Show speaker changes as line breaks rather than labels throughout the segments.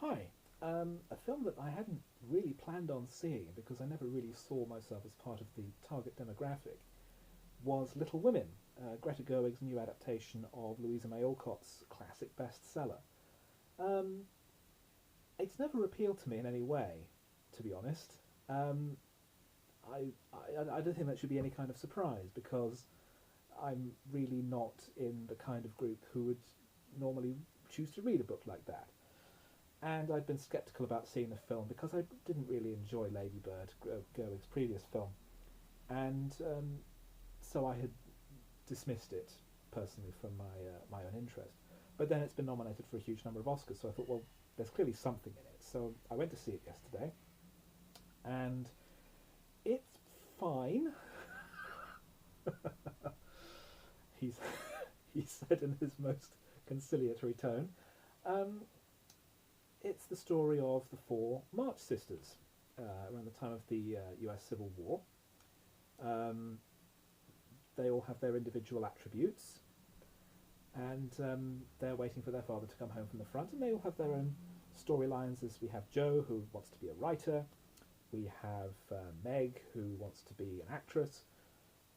Hi. A film that I hadn't really planned on seeing because I never really saw myself as part of the target demographic was Little Women, Greta Gerwig's new adaptation of Louisa May Alcott's classic bestseller. Um, it's never appealed to me in any way, to be honest. Um, I don't think that should be any kind of surprise because I'm really not in the kind of group who would normally choose to read a book like that. And I'd been sceptical about seeing the film because I didn't really enjoy Lady Bird, Gerwig's previous film, and so I had dismissed it personally from my own interest. But then it's been nominated for a huge number of Oscars, so I thought, well, there's clearly something in it. So I went to see it yesterday, and it's fine. He's he said in his most conciliatory tone. Um, it's the story of the four March sisters around the time of the US Civil War. Um, they all have their individual attributes, and they're waiting for their father to come home from the front, and they all have their own storylines. As we have Jo, who wants to be a writer, we have Meg, who wants to be an actress,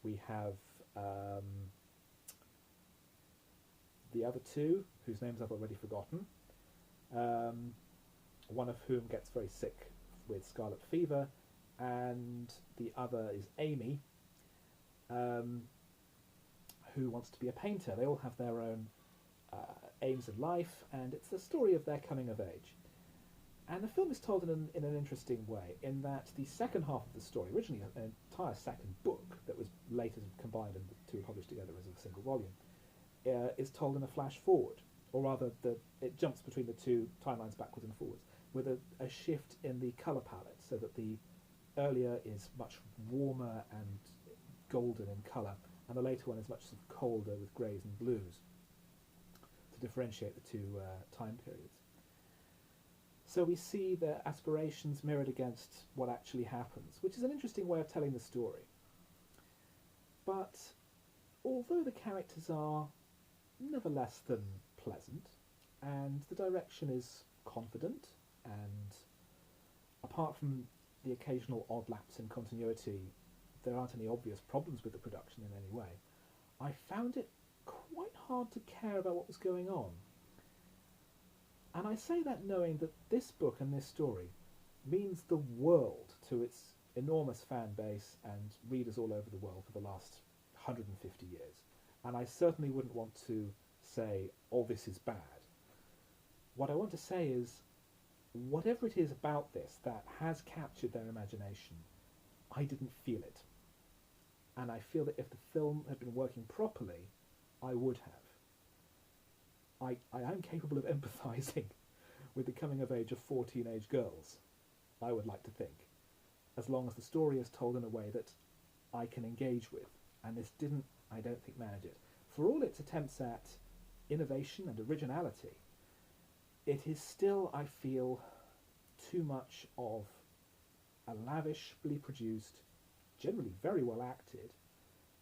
we have the other two, whose names I've already forgotten, um, one of whom gets very sick with scarlet fever, and the other is Amy, um, who wants to be a painter. They all have their own aims in life, and it's the story of their coming of age. And the film is told in an interesting way, in that the second half of the story, originally an entire second book that was later combined and the two were published together as a single volume, is told in a flash forward, or rather, it jumps between the two timelines backwards and forwards, with a shift in the colour palette, so that the earlier is much warmer and golden in colour, and the later one is much sort of colder with greys and blues, to differentiate the two time periods. So we see their aspirations mirrored against what actually happens, which is an interesting way of telling the story. But although the characters are never less than pleasant, and the direction is confident, and apart from the occasional odd lapse in continuity, there aren't any obvious problems with the production in any way, I found it quite hard to care about what was going on. And I say that knowing that this book and this story means the world to its enormous fan base and readers all over the world for the last 150 years. And I certainly wouldn't want to say, oh, this is bad. What I want to say is, whatever it is about this that has captured their imagination, I didn't feel it. And I feel that if the film had been working properly, I would have. I am capable of empathising with the coming of age of four teenage girls, I would like to think, as long as the story is told in a way that I can engage with. And this didn't, I don't think, manage it. For all its attempts at innovation and originality, it is still, I feel, too much of a lavishly produced, generally very well acted,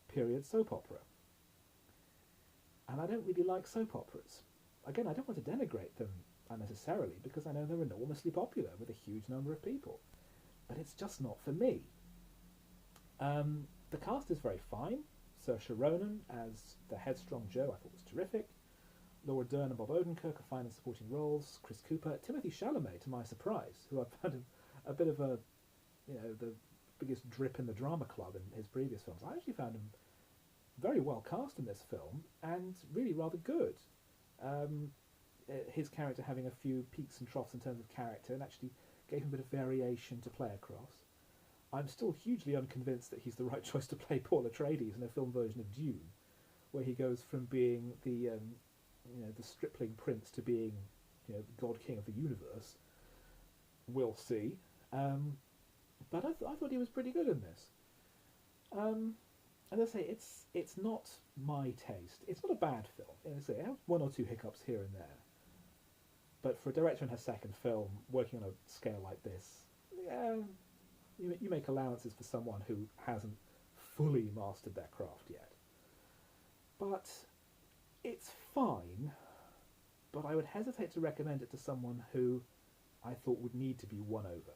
period soap opera. And I don't really like soap operas. Again, I don't want to denigrate them unnecessarily because I know they're enormously popular with a huge number of people. But it's just not for me. The cast is very fine. Saoirse Ronan as the headstrong Jo, I thought was terrific. Laura Dern and Bob Odenkirk are fine in supporting roles. Chris Cooper, Timothy Chalamet, to my surprise, who I found a bit of the biggest drip in the drama club in his previous films. I actually found him very well cast in this film and really rather good. His character having a few peaks and troughs in terms of character and actually gave him a bit of variation to play across. I'm still hugely unconvinced that he's the right choice to play Paul Atreides in a film version of Dune, where he goes from being the stripling prince to being the god king of the universe. We'll see. But I thought he was pretty good in this. As I say, it's not my taste. It's not a bad film. As I say, it has one or two hiccups here and there. But for a director in her second film, working on a scale like this, yeah, you make allowances for someone who hasn't fully mastered their craft yet. But it's fine, but I would hesitate to recommend it to someone who I thought would need to be won over.